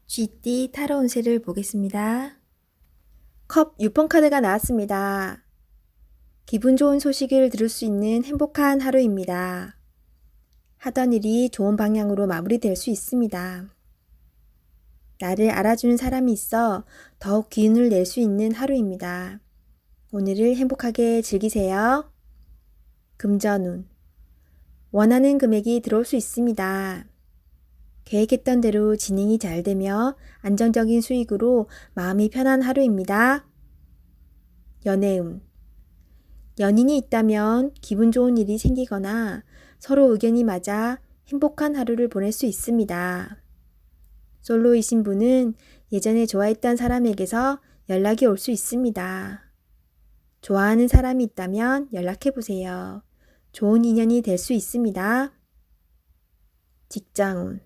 쥐띠 타로 운세를 보겠습니다. 컵 6번 카드가 나왔습니다. 기분 좋은 소식을 들을 수 있는 행복한 하루입니다. 하던 일이 좋은 방향으로 마무리될 수 있습니다. 나를 알아주는 사람이 있어 더욱 기운을 낼 수 있는 하루입니다. 오늘을 행복하게 즐기세요. 금전운. 원하는 금액이 들어올 수 있습니다. 계획했던 대로 진행이 잘 되며 안정적인 수익으로 마음이 편한 하루입니다. 연애운. 연인이 있다면 기분 좋은 일이 생기거나 서로 의견이 맞아 행복한 하루를 보낼 수 있습니다. 솔로이신 분은 예전에 좋아했던 사람에게서 연락이 올 수 있습니다. 좋아하는 사람이 있다면 연락해보세요. 좋은 인연이 될 수 있습니다. 직장운.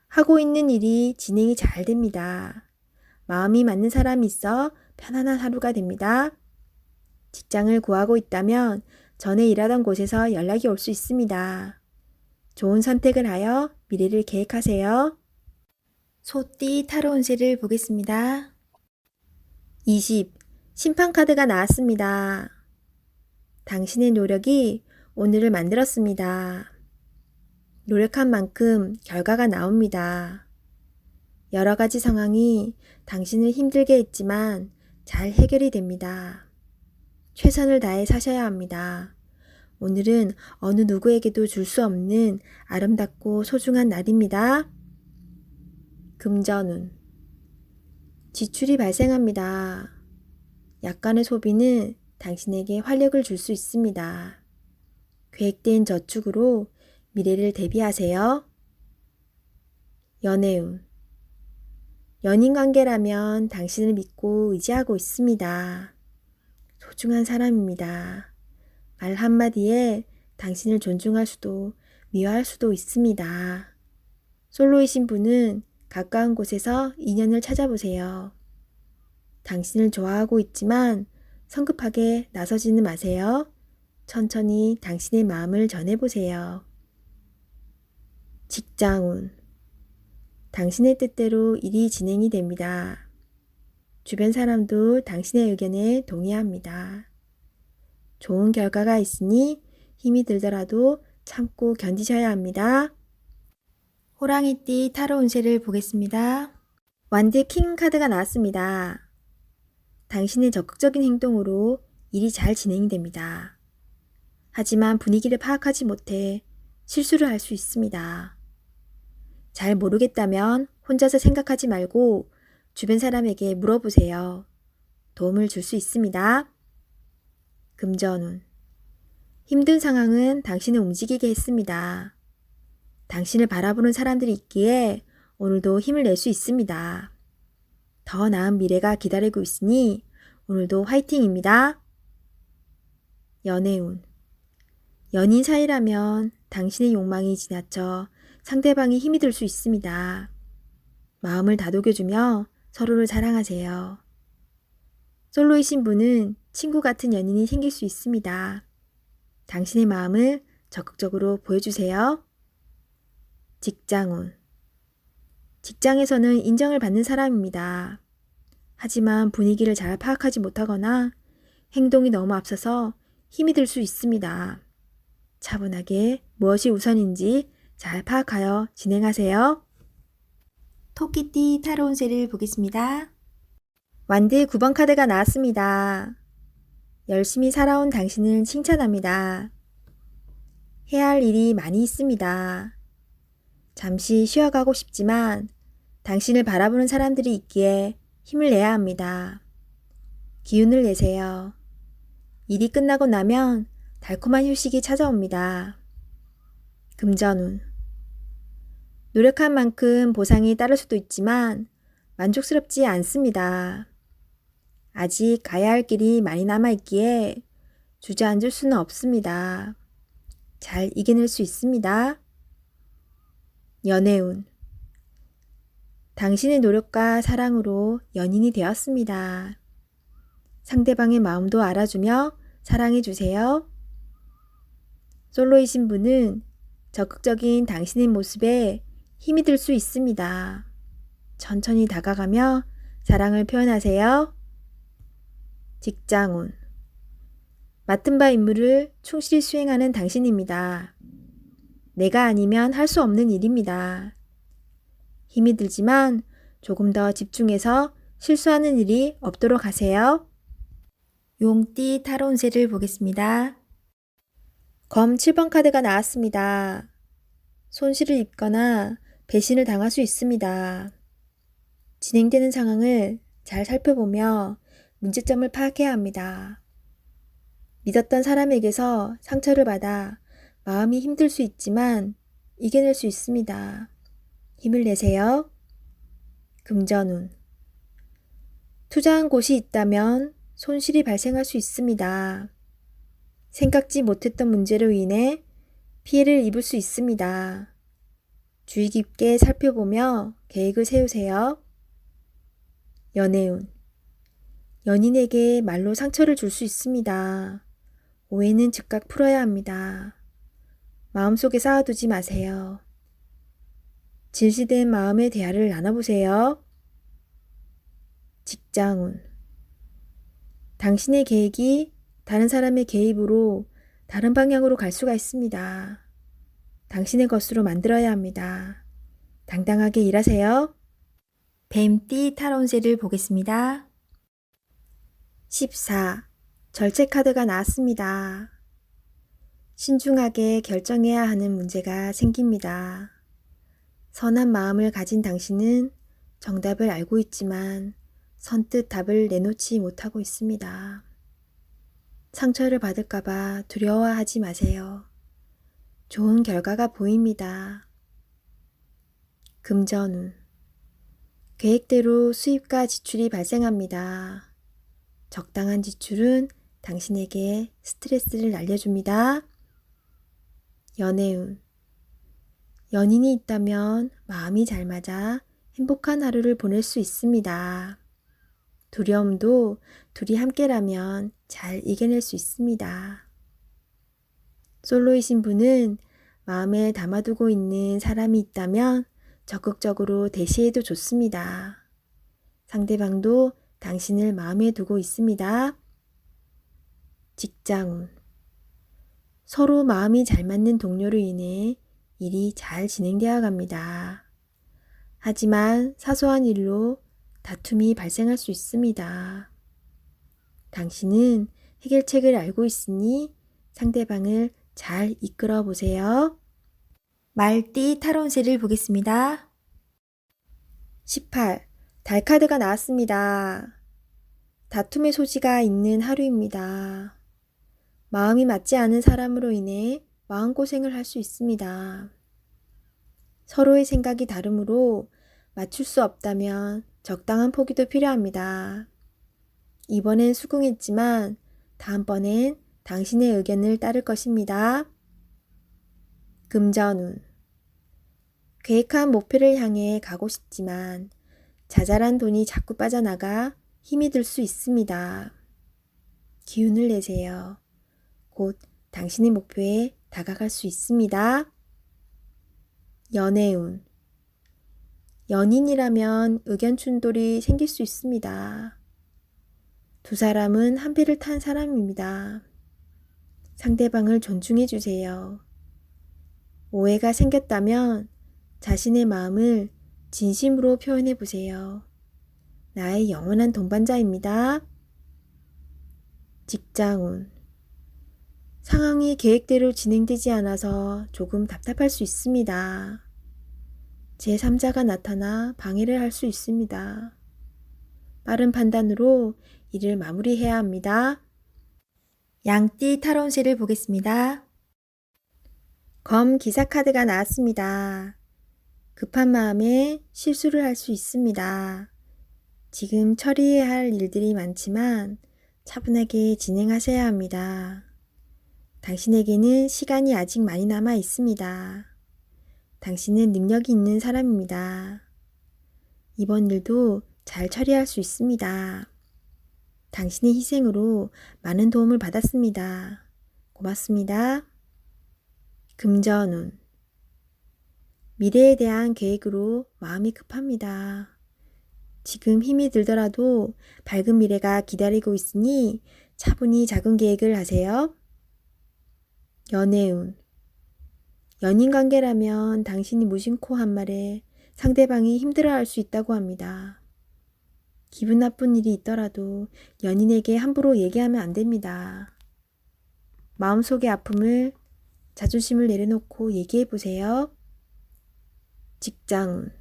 하고 있는 일이 진행이 잘 됩니다. 마음이 맞는 사람이 있어 편안한 하루가 됩니다. 직장을 구하고 있다면 전에 일하던 곳에서 연락이 올 수 있습니다. 좋은 선택을 하여 미래를 계획하세요. 소띠 타로 운세를 보겠습니다. 20. 심판카드가 나왔습니다. 당신의 노력이 오늘을 만들었습니다. 노력한 만큼 결과가 나옵니다. 여러 가지 상황이 당신을 힘들게 했지만 잘 해결이 됩니다. 최선을 다해 사셔야 합니다. 오늘은 어느 누구에게도 줄 수 없는 아름답고 소중한 날입니다. 금전운. 지출이 발생합니다. 약간의 소비는 당신에게 활력을 줄 수 있습니다. 계획된 저축으로 미래를 대비하세요. 연애운. 연인 관계라면 당신을 믿고 의지하고 있습니다. 소중한 사람입니다. 말 한마디에 당신을 존중할 수도 미워할 수도 있습니다. 솔로이신 분은 가까운 곳에서 인연을 찾아보세요. 당신을 좋아하고 있지만 성급하게 나서지는 마세요. 천천히 당신의 마음을 전해보세요. 직장운. 당신의 뜻대로 일이 진행이 됩니다. 주변 사람도 당신의 의견에 동의합니다. 좋은 결과가 있으니 힘이 들더라도 참고 견디셔야 합니다. 호랑이띠 타로 운세를 보겠습니다. 완드 킹 카드가 나왔습니다. 당신의 적극적인 행동으로 일이 잘 진행이 됩니다. 하지만 분위기를 파악하지 못해 실수를 할 수 있습니다. 잘 모르겠다면 혼자서 생각하지 말고 주변 사람에게 물어보세요. 도움을 줄 수 있습니다. 금전운. 힘든 상황은 당신을 움직이게 했습니다. 당신을 바라보는 사람들이 있기에 오늘도 힘을 낼 수 있습니다. 더 나은 미래가 기다리고 있으니 오늘도 화이팅입니다. 연애운. 연인 사이라면 당신의 욕망이 지나쳐 상대방이 힘이 들 수 있습니다. 마음을 다독여주며 서로를 사랑하세요. 솔로이신 분은 친구 같은 연인이 생길 수 있습니다. 당신의 마음을 적극적으로 보여주세요. 직장운. 직장에서는 인정을 받는 사람입니다. 하지만 분위기를 잘 파악하지 못하거나 행동이 너무 앞서서 힘이 들 수 있습니다. 차분하게 무엇이 우선인지 잘 파악하여 진행하세요. 토끼띠 타로 운세를 보겠습니다. 완드 9번 카드가 나왔습니다. 열심히 살아온 당신을 칭찬합니다. 해야 할 일이 많이 있습니다. 잠시 쉬어가고 싶지만 당신을 바라보는 사람들이 있기에 힘을 내야 합니다. 기운을 내세요. 일이 끝나고 나면 달콤한 휴식이 찾아옵니다. 금전운. 노력한 만큼 보상이 따를 수도 있지만 만족스럽지 않습니다. 아직 가야 할 길이 많이 남아있기에 주저앉을 수는 없습니다. 잘 이겨낼 수 있습니다. 연애운. 당신의 노력과 사랑으로 연인이 되었습니다. 상대방의 마음도 알아주며 사랑해주세요. 솔로이신 분은 적극적인 당신의 모습에 힘이 들 수 있습니다. 천천히 다가가며 사랑을 표현하세요. 직장운. 맡은 바 임무를 충실히 수행하는 당신입니다. 내가 아니면 할 수 없는 일입니다. 힘이 들지만 조금 더 집중해서 실수하는 일이 없도록 하세요. 용띠 타로 운세를 보겠습니다. 검 7번 카드가 나왔습니다. 손실을 입거나 배신을 당할 수 있습니다. 진행되는 상황을 잘 살펴보며 문제점을 파악해야 합니다. 믿었던 사람에게서 상처를 받아 마음이 힘들 수 있지만 이겨낼 수 있습니다. 힘을 내세요. 금전운. 투자한 곳이 있다면 손실이 발생할 수 있습니다. 생각지 못했던 문제로 인해 피해를 입을 수 있습니다. 주의 깊게 살펴보며 계획을 세우세요. 연애운. 연인에게 말로 상처를 줄 수 있습니다. 오해는 즉각 풀어야 합니다. 마음속에 쌓아두지 마세요. 진실된 마음의 대화를 나눠보세요. 직장운. 당신의 계획이 다른 사람의 개입으로 다른 방향으로 갈 수가 있습니다. 당신의 것으로 만들어야 합니다. 당당하게 일하세요. 뱀띠 타로 운세를 보겠습니다. 14. 절제 카드가 나왔습니다. 신중하게 결정해야 하는 문제가 생깁니다. 선한 마음을 가진 당신은 정답을 알고 있지만 선뜻 답을 내놓지 못하고 있습니다. 상처를 받을까봐 두려워하지 마세요. 좋은 결과가 보입니다. 금전운. 계획대로 수입과 지출이 발생합니다. 적당한 지출은 당신에게 스트레스를 날려줍니다. 연애운. 연인이 있다면 마음이 잘 맞아 행복한 하루를 보낼 수 있습니다. 두려움도 둘이 함께라면 잘 이겨낼 수 있습니다. 솔로이신 분은 마음에 담아두고 있는 사람이 있다면 적극적으로 대시해도 좋습니다. 상대방도 당신을 마음에 두고 있습니다. 직장운. 서로 마음이 잘 맞는 동료로 인해 일이 잘 진행되어 갑니다. 하지만 사소한 일로 다툼이 발생할 수 있습니다. 당신은 해결책을 알고 있으니 상대방을 잘 이끌어 보세요. 말띠 타로 운세를 보겠습니다. 18. 달 카드가 나왔습니다. 다툼의 소지가 있는 하루입니다. 마음이 맞지 않은 사람으로 인해 마음고생을 할 수 있습니다. 서로의 생각이 다르므로 맞출 수 없다면 적당한 포기도 필요합니다. 이번엔 수긍했지만 다음번엔 당신의 의견을 따를 것입니다. 금전운. 계획한 목표를 향해 가고 싶지만 자잘한 돈이 자꾸 빠져나가 힘이 들 수 있습니다. 기운을 내세요. 곧 당신의 목표에 다가갈 수 있습니다. 연애운. 연인이라면 의견 충돌이 생길 수 있습니다. 두 사람은 한 배를 탄 사람입니다. 상대방을 존중해 주세요. 오해가 생겼다면 자신의 마음을 진심으로 표현해 보세요. 나의 영원한 동반자입니다. 직장운. 상황이 계획대로 진행되지 않아서 조금 답답할 수 있습니다. 제3자가 나타나 방해를 할 수 있습니다. 빠른 판단으로 일을 마무리해야 합니다. 양띠 타로 운세를 보겠습니다. 검 기사 카드가 나왔습니다. 급한 마음에 실수를 할 수 있습니다. 지금 처리해야 할 일들이 많지만 차분하게 진행하셔야 합니다. 당신에게는 시간이 아직 많이 남아 있습니다. 당신은 능력이 있는 사람입니다. 이번 일도 잘 처리할 수 있습니다. 당신의 희생으로 많은 도움을 받았습니다. 고맙습니다. 금전운. 미래에 대한 계획으로 마음이 급합니다. 지금 힘이 들더라도 밝은 미래가 기다리고 있으니 차분히 작은 계획을 하세요. 연애운. 연인 관계라면 당신이 무심코 한 말에 상대방이 힘들어할 수 있다고 합니다. 기분 나쁜 일이 있더라도 연인에게 함부로 얘기하면 안 됩니다. 마음속의 아픔을, 자존심을 내려놓고 얘기해 보세요. 직장운.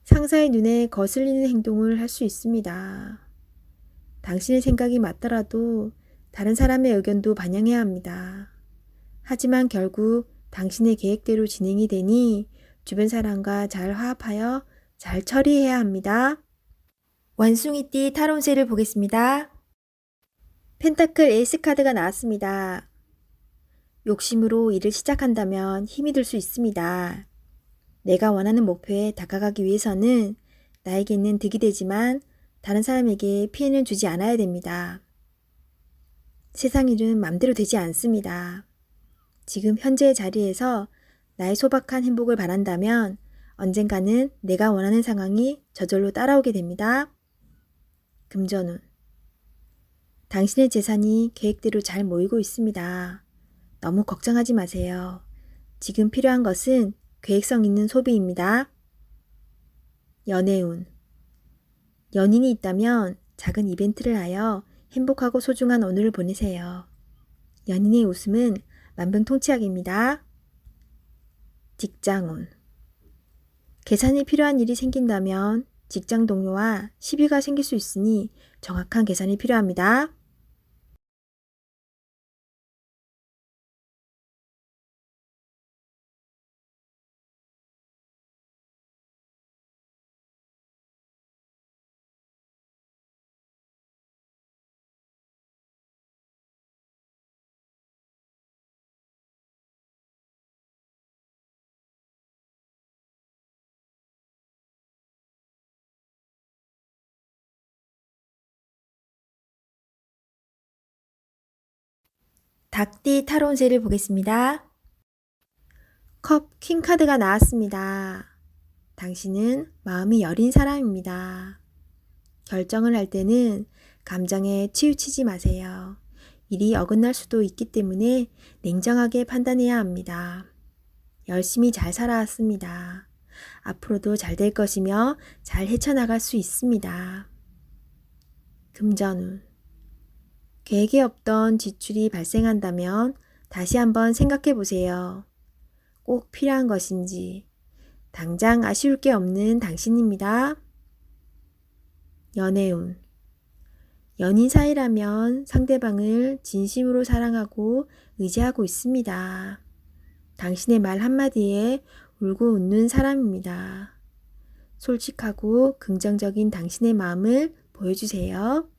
상사의 눈에 거슬리는 행동을 할 수 있습니다. 당신의 생각이 맞더라도 다른 사람의 의견도 반영해야 합니다. 하지만 결국 당신의 계획대로 진행이 되니 주변 사람과 잘 화합하여 잘 처리해야 합니다. 원숭이띠 타로운세를 보겠습니다. 펜타클 에이스 카드가 나왔습니다. 욕심으로 일을 시작한다면 힘이 들 수 있습니다. 내가 원하는 목표에 다가가기 위해서는 나에게는 득이 되지만 다른 사람에게 피해는 주지 않아야 됩니다. 세상 일은 맘대로 되지 않습니다. 지금 현재의 자리에서 나의 소박한 행복을 바란다면 언젠가는 내가 원하는 상황이 저절로 따라오게 됩니다. 금전운. 당신의 재산이 계획대로 잘 모이고 있습니다. 너무 걱정하지 마세요. 지금 필요한 것은 계획성 있는 소비입니다. 연애운. 연인이 있다면 작은 이벤트를 하여 행복하고 소중한 오늘을 보내세요. 연인의 웃음은 만병통치약입니다. 직장운. 계산이 필요한 일이 생긴다면 직장 동료와 시비가 생길 수 있으니 정확한 계산이 필요합니다. 닭띠 타로운세를 보겠습니다. 컵 퀸 카드가 나왔습니다. 당신은 마음이 여린 사람입니다. 결정을 할 때는 감정에 치우치지 마세요. 일이 어긋날 수도 있기 때문에 냉정하게 판단해야 합니다. 열심히 잘 살아왔습니다. 앞으로도 잘 될 것이며 잘 헤쳐나갈 수 있습니다. 금전운. 계획에 없던 지출이 발생한다면 다시 한번 생각해 보세요. 꼭 필요한 것인지. 당장 아쉬울 게 없는 당신입니다. 연애운. 연인 사이라면 상대방을 진심으로 사랑하고 의지하고 있습니다. 당신의 말 한마디에 울고 웃는 사람입니다. 솔직하고 긍정적인 당신의 마음을 보여주세요.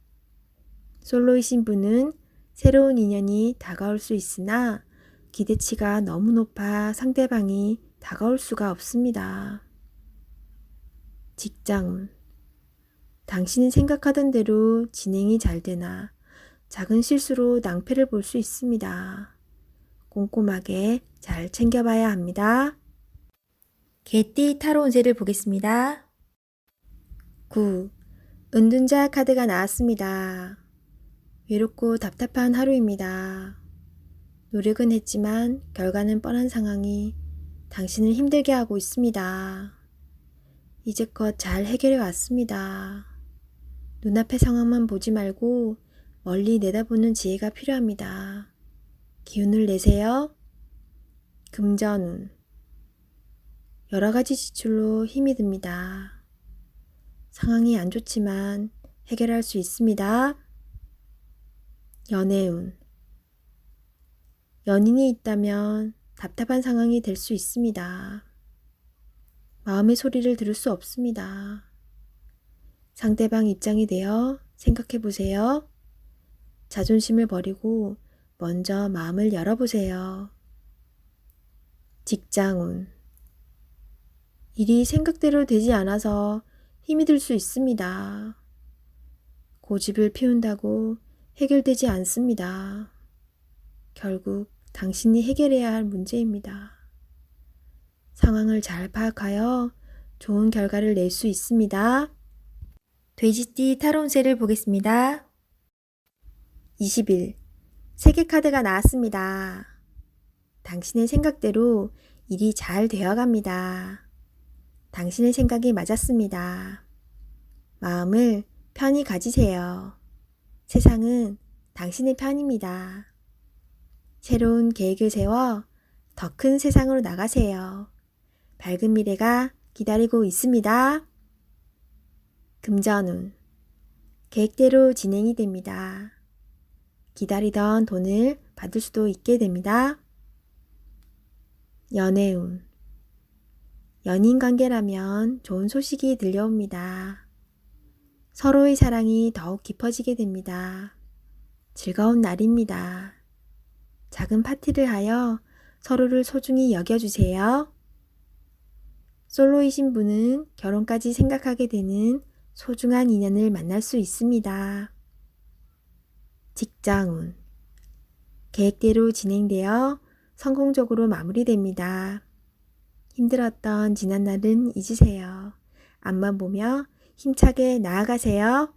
솔로이신 분은 새로운 인연이 다가올 수 있으나 기대치가 너무 높아 상대방이 다가올 수가 없습니다. 직장운. 당신이 생각하던 대로 진행이 잘 되나 작은 실수로 낭패를 볼 수 있습니다. 꼼꼼하게 잘 챙겨봐야 합니다. 개띠 타로운세를 보겠습니다. 9. 은둔자 카드가 나왔습니다. 외롭고 답답한 하루입니다. 노력은 했지만 결과는 뻔한 상황이 당신을 힘들게 하고 있습니다. 이제껏 잘 해결해 왔습니다. 눈앞의 상황만 보지 말고 멀리 내다보는 지혜가 필요합니다. 기운을 내세요. 금전운. 여러 가지 지출로 힘이 듭니다. 상황이 안 좋지만 해결할 수 있습니다. 연애운. 연인이 있다면 답답한 상황이 될 수 있습니다. 마음의 소리를 들을 수 없습니다. 상대방 입장이 되어 생각해 보세요. 자존심을 버리고 먼저 마음을 열어보세요. 직장운. 일이 생각대로 되지 않아서 힘이 들 수 있습니다. 고집을 피운다고 해결되지 않습니다. 결국 당신이 해결해야 할 문제입니다. 상황을 잘 파악하여 좋은 결과를 낼 수 있습니다. 돼지띠 타로 운세를 보겠습니다. 20일 세계 카드가 나왔습니다. 당신의 생각대로 일이 잘 되어갑니다. 당신의 생각이 맞았습니다. 마음을 편히 가지세요. 세상은 당신의 편입니다. 새로운 계획을 세워 더 큰 세상으로 나가세요. 밝은 미래가 기다리고 있습니다. 금전운 계획대로 진행이 됩니다. 기다리던 돈을 받을 수도 있게 됩니다. 연애운 연인 관계라면 좋은 소식이 들려옵니다. 서로의 사랑이 더욱 깊어지게 됩니다. 즐거운 날입니다. 작은 파티를 하여 서로를 소중히 여겨주세요. 솔로이신 분은 결혼까지 생각하게 되는 소중한 인연을 만날 수 있습니다. 직장운 계획대로 진행되어 성공적으로 마무리됩니다. 힘들었던 지난날은 잊으세요. 앞만 보며 힘차게 나아가세요.